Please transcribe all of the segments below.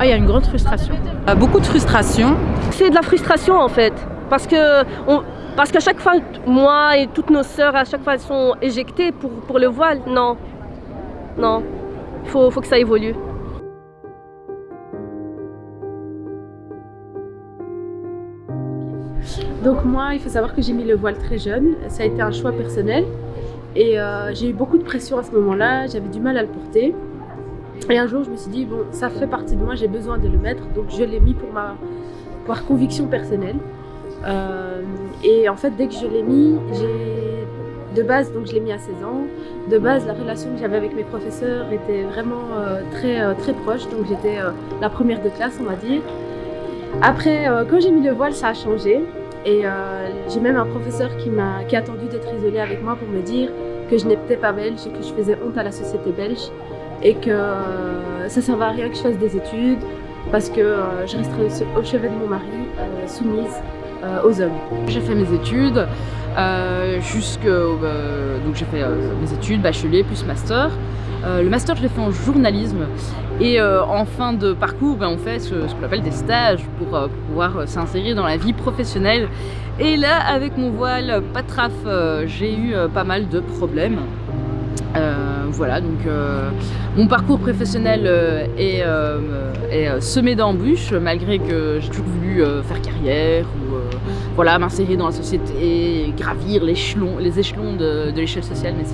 Ah, il y a une grande frustration. Beaucoup de frustration. C'est de la frustration en fait, parce qu'à chaque fois, moi et toutes nos sœurs, à chaque fois, elles sont éjectées pour le voile. Non, faut que ça évolue. Donc moi, il faut savoir que j'ai mis le voile très jeune. Ça a été un choix personnel. Et j'ai eu beaucoup de pression à ce moment-là. J'avais du mal à le porter. Et un jour, je me suis dit, bon, ça fait partie de moi, j'ai besoin de le mettre. Donc je l'ai mis par conviction personnelle. Et en fait, dès que je l'ai mis, de base, donc je l'ai mis à 16 ans. De base, la relation que j'avais avec mes professeurs était vraiment très proche. Donc j'étais la première de classe, on va dire. Après, quand j'ai mis le voile, ça a changé. Et j'ai même un professeur qui a attendu d'être isolé avec moi pour me dire que je n'étais pas belge et que je faisais honte à la société belge et que ça ne servait à rien que je fasse des études parce que je resterais au chevet de mon mari, soumise aux hommes. J'ai fait mes études donc j'ai fait mes études, bachelier plus master. Le master, je l'ai fait en journalisme et en fin de parcours, on fait ce qu'on appelle des stages pour pouvoir s'insérer dans la vie professionnelle. Et là, avec mon voile patraf, j'ai eu pas mal de problèmes. Voilà, donc mon parcours professionnel est semé d'embûches, malgré que j'ai toujours voulu faire carrière ou voilà, m'insérer dans la société, gravir les échelons de l'échelle sociale, mais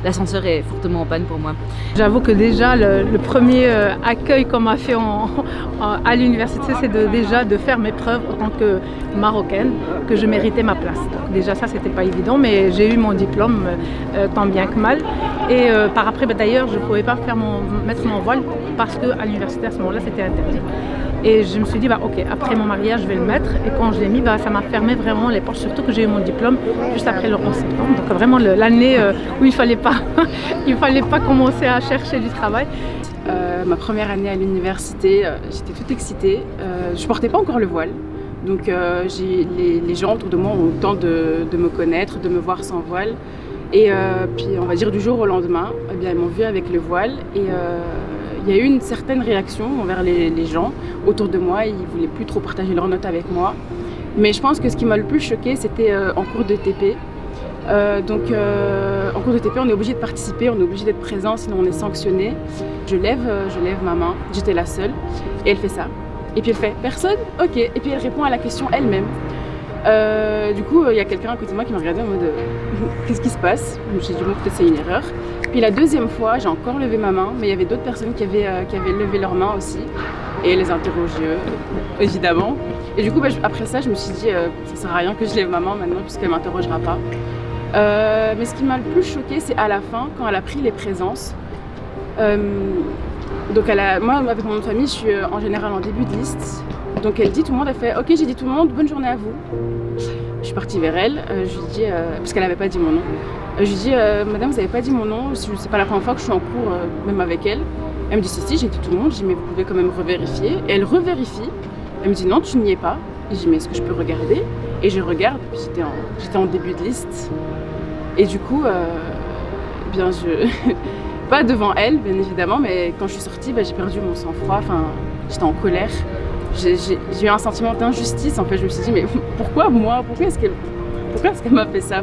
l'ascenseur est fortement en panne pour moi. J'avoue que déjà le premier accueil qu'on m'a fait à l'université, c'est déjà de faire mes preuves en tant que marocaine, que je méritais ma place. Donc déjà ça, c'était pas évident, mais j'ai eu mon diplôme tant bien que mal. Et par après, d'ailleurs, je ne pouvais pas mettre mon voile parce qu'à l'université, à ce moment-là, c'était interdit. Et je me suis dit, ok, après mon mariage, je vais le mettre. Et quand je l'ai mis, ça m'a fermé vraiment les portes, surtout que j'ai eu mon diplôme juste après le 11 septembre. Donc vraiment l'année où il fallait pas commencer à chercher du travail. Ma première année à l'université, j'étais toute excitée. Je portais pas encore le voile. Donc les gens autour de moi ont eu le temps de me connaître, de me voir sans voile. Et puis on va dire du jour au lendemain, ils m'ont vue avec le voile et il y a eu une certaine réaction envers les gens autour de moi. Ils ne voulaient plus trop partager leurs notes avec moi. Mais je pense que ce qui m'a le plus choquée, c'était en cours de TP. En cours de TP, on est obligé de participer, on est obligé d'être présent, sinon on est sanctionné. Je lève ma main, j'étais la seule, et elle fait ça. Et puis elle fait « Personne ? Ok ». Et puis elle répond à la question elle-même. Du coup, il y a quelqu'un à côté de moi qui m'a regardé en mode qu'est-ce qui se passe? Je me suis dit bon, peut-être c'est une erreur. Puis la deuxième fois, j'ai encore levé ma main, mais il y avait d'autres personnes qui avaient levé leurs mains aussi et les interrogeaient évidemment. Et du coup, après ça, je me suis dit ça sert à rien que je lève ma main maintenant puisqu'elle m'interrogera pas. Mais ce qui m'a le plus choquée, c'est à la fin quand elle a pris les présences. Donc moi, avec mon nom de famille, je suis en général en début de liste. Donc elle dit, tout le monde a fait « Ok, j'ai dit tout le monde, bonne journée à vous ». Je suis partie vers elle, je lui dis, parce qu'elle n'avait pas dit mon nom. Je lui dis « Madame, vous n'avez pas dit mon nom, c'est pas la première fois que je suis en cours, même avec elle ». Elle me dit « Si, j'ai dit tout le monde ». Je dis « Mais vous pouvez quand même revérifier ». Et elle revérifie. Elle me dit « Non, tu n'y es pas ». Et je dis « Mais est-ce que je peux regarder ?» Et je regarde, puis j'étais en début de liste. Et du coup, pas devant elle, bien évidemment, mais quand je suis sortie, j'ai perdu mon sang-froid, j'étais en colère. J'ai eu un sentiment d'injustice, en fait. Je me suis dit, mais pourquoi moi? Pourquoi est-ce qu'elle m'a fait ça?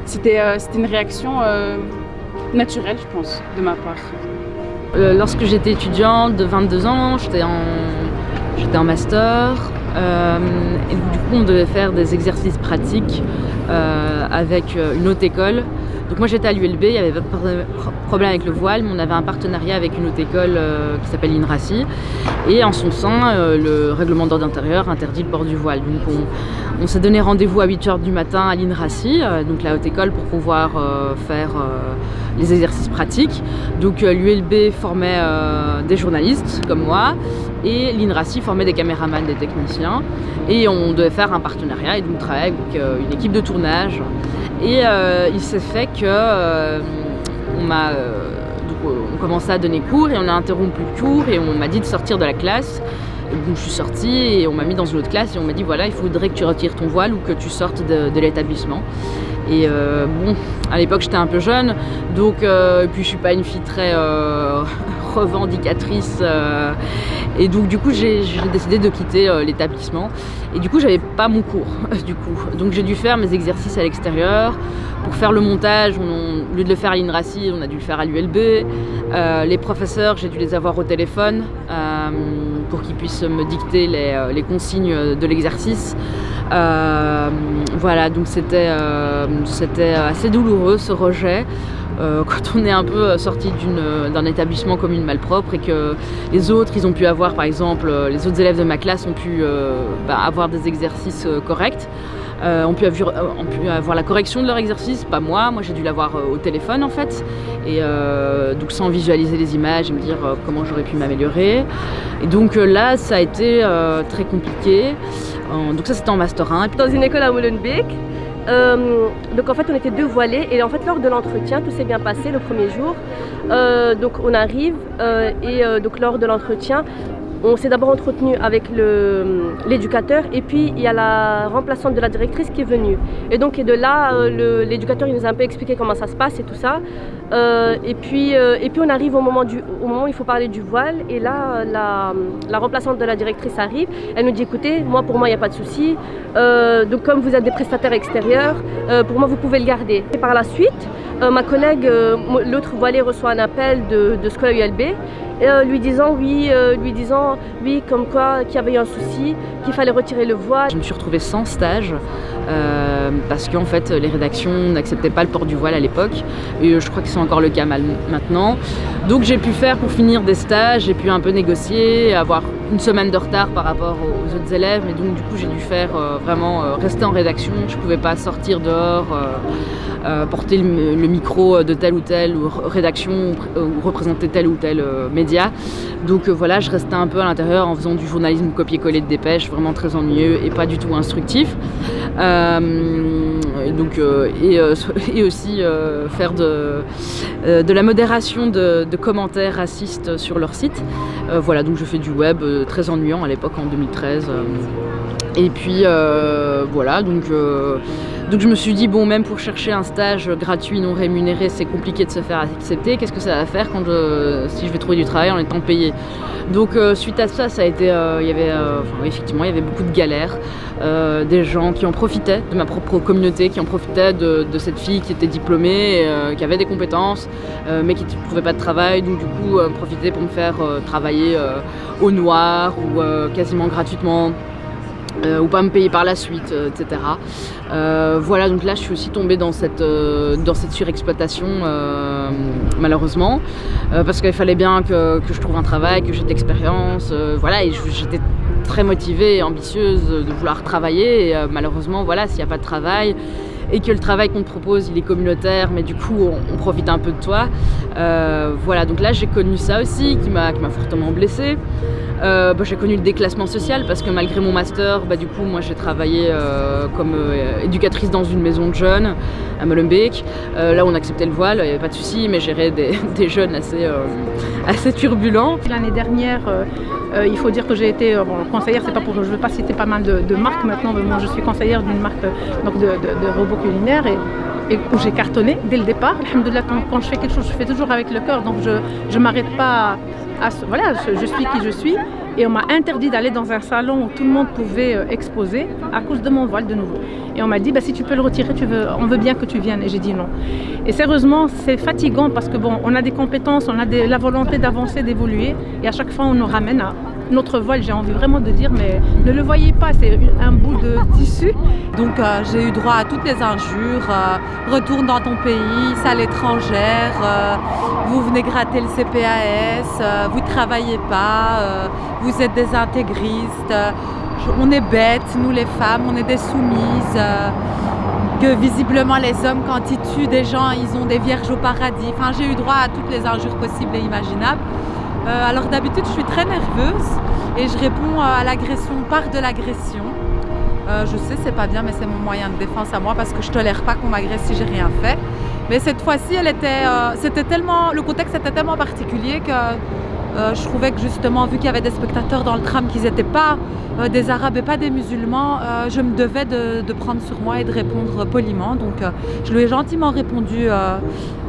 C'était une réaction naturelle, je pense, de ma part. Lorsque j'étais étudiante de 22 ans, j'étais en master. Et du coup, on devait faire des exercices pratiques avec une haute école. Donc moi j'étais à l'ULB, il n'y avait pas de problème avec le voile, mais on avait un partenariat avec une haute école qui s'appelle l'INRACI. Et en son sein, le règlement d'ordre intérieur interdit le port du voile. Donc on s'est donné rendez-vous à 8h du matin à l'INRACI, donc la haute école, pour pouvoir faire les exercices pratiques. Donc l'ULB formait des journalistes comme moi et l'INRACI formait des caméramans, des techniciens. Et on devait faire un partenariat et donc travailler avec une équipe de tournage. Et il s'est fait que on commençait à donner cours et on a interrompu le cours et on m'a dit de sortir de la classe. Et donc je suis sortie et on m'a mis dans une autre classe et on m'a dit voilà, il faudrait que tu retires ton voile ou que tu sortes de l'établissement. Et bon, à l'époque j'étais un peu jeune, donc et puis je suis pas une fille très revendicatrice, et donc du coup j'ai décidé de quitter l'établissement. Et du coup j'avais pas mon cours du coup, donc j'ai dû faire mes exercices à l'extérieur. Pour faire le montage, au lieu de le faire à l'INRACI, on a dû le faire à l'ULB. Les professeurs, j'ai dû les avoir au téléphone pour qu'ils puissent me dicter les consignes de l'exercice. Voilà, donc c'était assez douloureux ce rejet. Quand on est un peu sorti d'un étabbissement comme une malpropre et que les autres, ils ont pu avoir, par exemple, les autres élèves de ma classe ont pu avoir des exercices corrects. On peut avoir la correction de leur exercice, pas moi j'ai dû l'avoir au téléphone en fait, et donc sans visualiser les images et me dire comment j'aurais pu m'améliorer. Et donc là ça a été très compliqué, donc ça c'était en Master 1. Dans une école à Molenbeek, donc en fait on était 2 voilées et en fait lors de l'entretien tout s'est bien passé le premier jour. Donc on arrive et donc lors de l'entretien on s'est d'abord entretenu avec l'éducateur et puis il y a la remplaçante de la directrice qui est venue. Et donc et de là, l'éducateur il nous a un peu expliqué comment ça se passe et tout ça. Et puis on arrive au moment où il faut parler du voile et là la remplaçante de la directrice arrive. Elle nous dit écoutez, pour moi il n'y a pas de souci. Donc comme vous êtes des prestataires extérieurs, pour moi vous pouvez le garder. Et par la suite, ma collègue, l'autre voilée reçoit un appel de Scolaire ULB. Lui disant oui, comme quoi qu'il y avait eu un souci, qu'il fallait retirer le voile. Je me suis retrouvée sans stage parce qu'en fait les rédactions n'acceptaient pas le port du voile à l'époque et je crois que c'est encore le cas maintenant. Donc j'ai pu faire pour finir des stages, j'ai pu un peu négocier, avoir une semaine de retard par rapport aux autres élèves, mais donc du coup j'ai dû faire vraiment rester en rédaction. Je pouvais pas sortir dehors, porter le micro de telle ou telle rédaction ou représenter tel ou tel média. Donc voilà, je restais un peu à l'intérieur en faisant du journalisme copier-coller de dépêche, vraiment très ennuyeux et pas du tout instructif. Et aussi faire de la modération de commentaires racistes sur leur site. Voilà, donc je fais du web très ennuyant à l'époque en 2013. Et puis voilà, donc je me suis dit, bon, même pour chercher un stage gratuit, non rémunéré, c'est compliqué de se faire accepter. Qu'est-ce que ça va faire si je vais trouver du travail en étant payée? Donc suite à ça, effectivement, il y avait beaucoup de galères. Des gens qui en profitaient de ma propre communauté, qui en profitaient de cette fille qui était diplômée, qui avait des compétences, mais qui ne trouvait pas de travail. Donc du coup, profitaient pour me faire travailler au noir ou quasiment gratuitement. Ou pas me payer par la suite, etc. Voilà, donc là je suis aussi tombée dans cette surexploitation malheureusement, parce qu'il fallait bien que je trouve un travail, que j'ai de l'expérience, voilà, et j'étais très motivée et ambitieuse de vouloir travailler, et malheureusement voilà, s'il n'y a pas de travail et que le travail qu'on te propose il est communautaire, mais du coup on profite un peu de toi, voilà, donc là j'ai connu ça aussi qui m'a fortement blessée. J'ai connu le déclassement social parce que malgré mon master, du coup moi j'ai travaillé comme éducatrice dans une maison de jeunes à Molenbeek. Là on acceptait le voile, il n'y avait pas de souci, mais gérer des jeunes assez turbulents. L'année dernière, il faut dire que j'ai été conseillère, c'est pas pour, je ne veux pas citer pas mal de marques maintenant, mais moi je suis conseillère d'une marque donc de robots culinaires et où j'ai cartonné dès le départ. Alhamdoulilah, quand je fais quelque chose, je fais toujours avec le cœur, donc je ne m'arrête pas voilà, je suis qui je suis. Et on m'a interdit d'aller dans un salon où tout le monde pouvait exposer à cause de mon voile de nouveau. Et on m'a dit, si tu peux le retirer, on veut bien que tu viennes. Et j'ai dit non. Et sérieusement, c'est fatigant parce que on a des compétences, on a la volonté d'avancer, d'évoluer. Et à chaque fois, on nous ramène à notre voile. J'ai envie vraiment de dire, mais ne le voyez pas, c'est un bout de tissu. Donc j'ai eu droit à toutes les injures. Retourne dans ton pays, sale étrangère, vous venez gratter le CPAS, vous ne travaillez pas, vous êtes des intégristes, on est bêtes, nous les femmes, on est des soumises, que visiblement les hommes quand ils tuent des gens, ils ont des vierges au paradis. Enfin, j'ai eu droit à toutes les injures possibles et imaginables. Alors d'habitude je suis très nerveuse et je réponds à l'agression par de l'agression. Je sais c'est pas bien mais c'est mon moyen de défense à moi parce que je tolère pas qu'on m'agresse si j'ai rien fait. Mais cette fois-ci le contexte était tellement particulier que Je trouvais que justement, vu qu'il y avait des spectateurs dans le tram qui n'étaient pas des Arabes et pas des musulmans, je me devais de prendre sur moi et de répondre poliment. Donc je lui ai gentiment répondu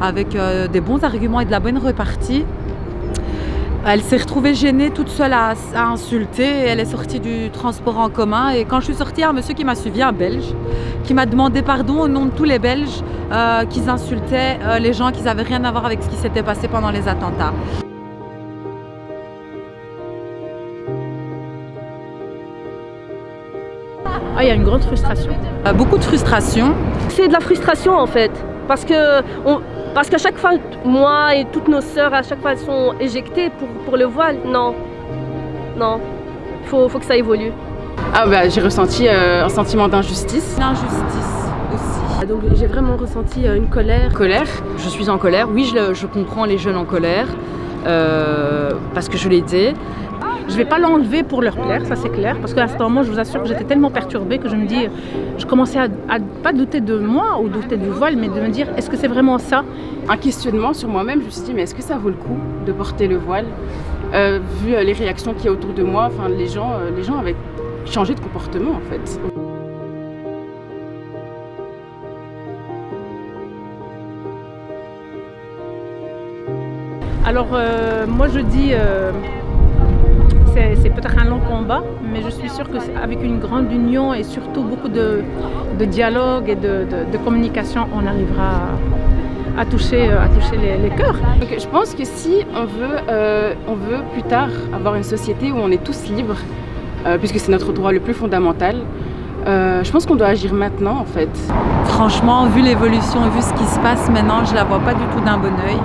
avec des bons arguments et de la bonne répartie. Elle s'est retrouvée gênée toute seule à insulter. Elle est sortie du transport en commun et quand je suis sortie, il y a un monsieur qui m'a suivi, un Belge, qui m'a demandé pardon au nom de tous les Belges qu'ils insultaient les gens qui n'avaient rien à voir avec ce qui s'était passé pendant les attentats. Ah, il y a une grande frustration. Beaucoup de frustration. C'est de la frustration en fait, parce qu'à chaque fois, moi et toutes nos sœurs, à chaque fois, elles sont éjectées pour le voile. Non, faut que ça évolue. Ah bah j'ai ressenti un sentiment d'injustice. L'injustice aussi. Donc j'ai vraiment ressenti une colère. Colère. Je suis en colère, oui, je comprends les jeunes en colère, parce que je l'étais. Je ne vais pas l'enlever pour leur plaire, ça c'est clair, parce qu'à ce moment, je vous assure que j'étais tellement perturbée que je commençais à pas douter de moi ou douter du voile, mais de me dire, est-ce que c'est vraiment ça? Un questionnement sur moi-même, je me suis dit, mais est-ce que ça vaut le coup de porter le voile? Vu les réactions qu'il y a autour de moi, enfin, les gens avaient changé de comportement en fait. Alors moi je dis, c'est peut-être un long combat, mais je suis sûre qu'avec une grande union et surtout beaucoup de dialogue et de communication, on arrivera à toucher les cœurs. Donc, je pense que si on veut plus tard avoir une société où on est tous libres, puisque c'est notre droit le plus fondamental, je pense qu'on doit agir maintenant en fait. Franchement, vu l'évolution, vu ce qui se passe maintenant, je la vois pas du tout d'un bon œil.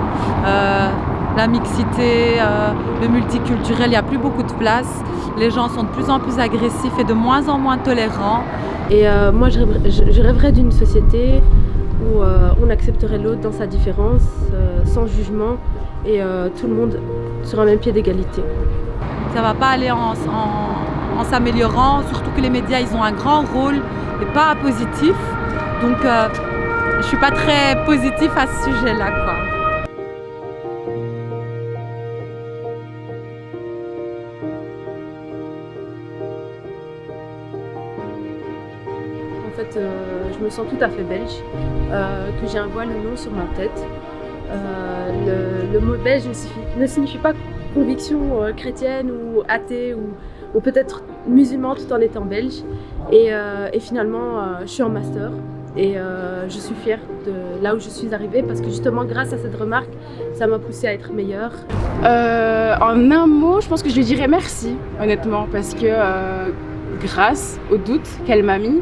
La mixité, le multiculturel, il n'y a plus beaucoup de place. Les gens sont de plus en plus agressifs et de moins en moins tolérants. Et moi, je rêverais d'une société où on accepterait l'autre dans sa différence, sans jugement, et tout le monde sur un même pied d'égalité. Ça ne va pas aller en s'améliorant, surtout que les médias, ils ont un grand rôle et pas positif. Donc, je ne suis pas très positif à ce sujet-là, quoi. En fait, je me sens tout à fait belge, que j'ai un voile ou non sur ma tête. Le mot belge ne signifie pas conviction chrétienne ou athée ou peut-être musulman tout en étant belge. Et finalement, je suis en master et je suis fière de là où je suis arrivée parce que justement, grâce à cette remarque, ça m'a poussée à être meilleure. En un mot, je pense que je lui dirais merci, honnêtement, parce que grâce au doute qu'elle m'a mis,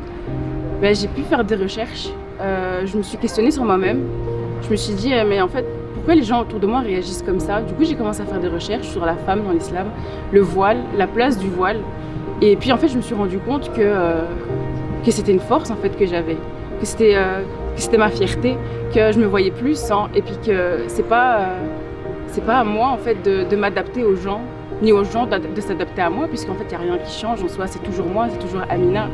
ben, j'ai pu faire des recherches. Je me suis questionnée sur moi-même. Je me suis dit, mais en fait, pourquoi les gens autour de moi réagissent comme ça? Du coup, j'ai commencé à faire des recherches sur la femme dans l'islam, le voile, la place du voile. Et puis, en fait, je me suis rendu compte que c'était une force en fait que j'avais, que c'était ma fierté, que je me voyais plus sans, et puis que c'est pas à moi en fait de m'adapter aux gens, ni aux gens de s'adapter à moi, puisqu'en fait, il n'y a rien qui change en soi. C'est toujours moi, c'est toujours Amina.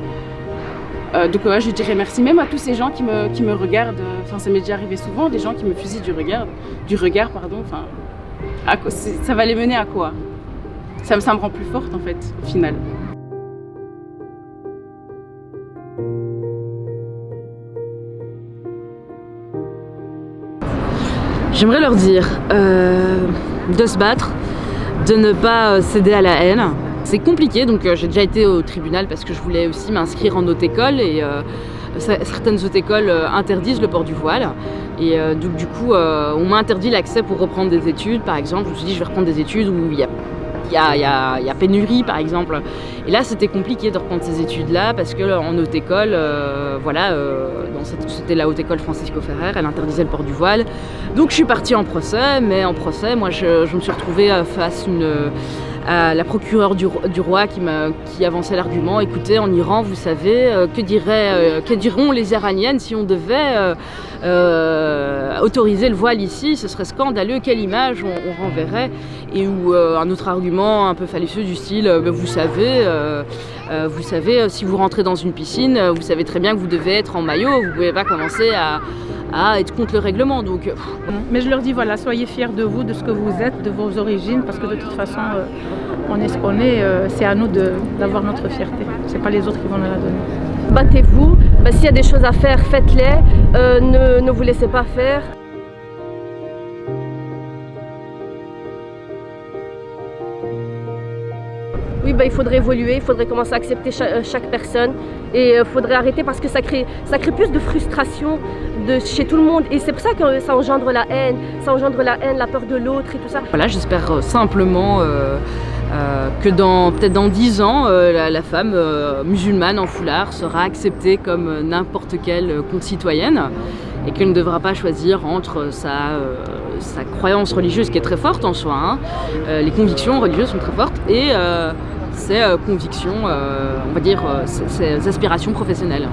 Donc je dirais merci même à tous ces gens qui me regardent. Enfin, ça m'est déjà arrivé souvent, des gens qui me fusillent du regard. Enfin, ça va les mener à quoi? Ça me rend plus forte en fait, au final. J'aimerais leur dire de se battre, de ne pas céder à la haine. C'est compliqué, donc j'ai déjà été au tribunal parce que je voulais aussi m'inscrire en haute école et certaines hautes écoles interdisent le port du voile. Et donc du coup, on m'a interdit l'accès pour reprendre des études, par exemple. Je me suis dit, je vais reprendre des études où il y a pénurie, par exemple. Et là, c'était compliqué de reprendre ces études-là parce qu'en haute école, c'était la haute école Francisco Ferrer, elle interdisait le port du voile. Donc je suis partie en procès, mais en procès, moi, je me suis retrouvée face à la procureure du roi qui avançait l'argument. Écoutez, en Iran, vous savez, que diront les Iraniennes si on devait autoriser le voile ici? Ce serait scandaleux, quelle image on renverrait? Et ou un autre argument un peu fallacieux du style vous savez, si vous rentrez dans une piscine, vous savez très bien que vous devez être en maillot, vous ne pouvez pas commencer à être contre le règlement. Donc, Mais je leur dis voilà, soyez fiers de vous, de ce que vous êtes, de vos origines, parce que de toute façon, on est ce qu'on est, c'est à nous d'avoir notre fierté. C'est pas les autres qui vont nous la donner. Battez-vous, s'il y a des choses à faire, faites-les, ne vous laissez pas faire. Oui, il faudrait évoluer, il faudrait commencer à accepter chaque personne et il faudrait arrêter parce que ça crée plus de frustration chez tout le monde et c'est pour ça que ça engendre la haine, la peur de l'autre et tout ça. Voilà, j'espère simplement que peut-être dans 10 ans, la femme musulmane en foulard sera acceptée comme n'importe quelle concitoyenne et qu'elle ne devra pas choisir entre sa croyance religieuse qui est très forte en soi, hein. Les convictions religieuses sont très fortes et ses convictions, on va dire, ses aspirations professionnelles.